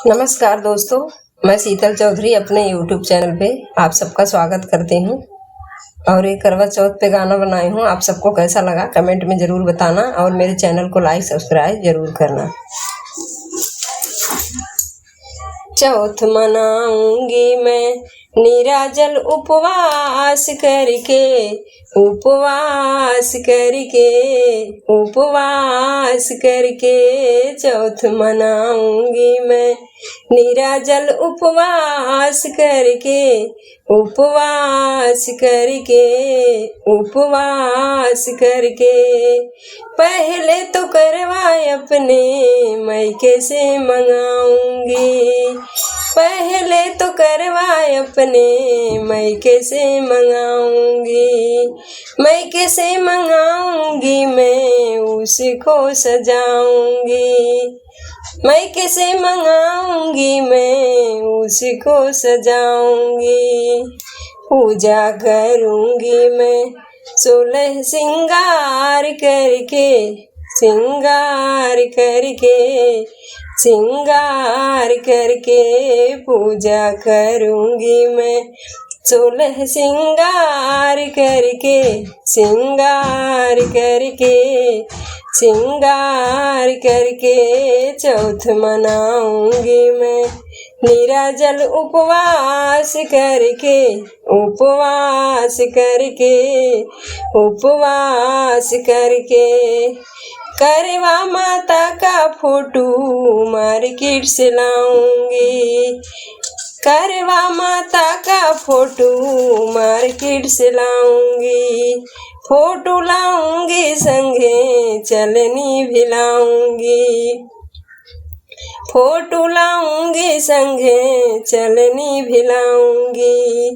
नमस्कार दोस्तों, मैं शीतल चौधरी अपने YouTube चैनल पे आप सबका स्वागत करती हूँ। और ये करवा चौथ पे गाना बनाई हूँ। आप सबको कैसा लगा कमेंट में ज़रूर बताना और मेरे चैनल को लाइक सब्सक्राइब ज़रूर करना। चौथ मनाऊंगी मैं निराजल उपवास करके, उपवास करके, उपवास करके। चौथ मनाऊंगी मैं निराजल उपवास करके, उपवास करके, उपवास करके। पहले तो करवाए अपने मैके से मंगाऊंगी, पहले तो करवाए अपने मैके से मंगाऊंगी, मैके से मंगाऊंगी मैं उसको सजाऊंगी, मैके से मंगाऊंगी मैं उसको सजाऊंगी। पूजा करूंगी मैं 16 सिंगार करके, सिंगार करके, सिंगार करके। पूजा करूंगी मैं 16 सिंगार करके, सिंगार करके, सिंगार करके। चौथ मनाऊंगी मैं निराजल उपवास करके, उपवास करके, उपवास करके। करवा माता का फोटो मार्केट से लाऊंगी, करवा माता का फोटो मार्केट से लाऊंगी, फोटो लाऊंगी संगे चलनी भी लाऊंगी, फोटो लाऊंगी संगे चलनी भी लाऊंगी।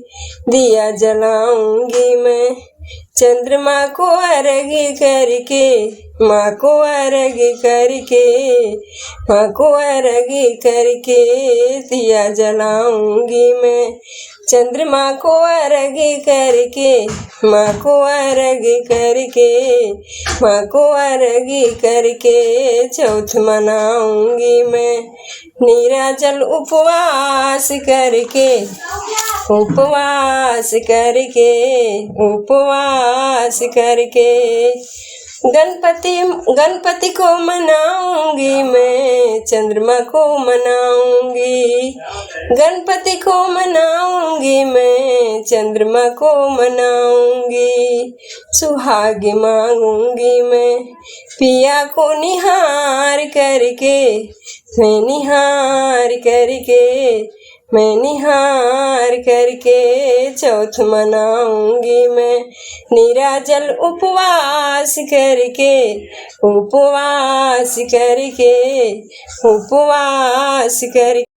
दिया जलाऊंगी मैं चंद्रमा को अर्घ करके, माँ को अर्घ करके, माँ को अर्घ करके। दिया जलाऊंगी मैं चंद्रमा को अर्घ करके, माँ को अर्घ करके, माँ को अर्घ करके। चौथ मनाऊंगी मैं निराजल उपवास करके, उपवास करके, उपवास करके। गणपति को मनाऊंगी मैं चंद्रमा को मनाऊंगी, गणपति को मनाऊंगी मैं चंद्रमा को मनाऊंगी। सुहाग मांगूंगी मैं पिया को निहार करके, मैं निहार करके, मैं निहार करके। चौथ मनाऊंगी मैं निराजल उपवास करके, उपवास करके, उपवास करके।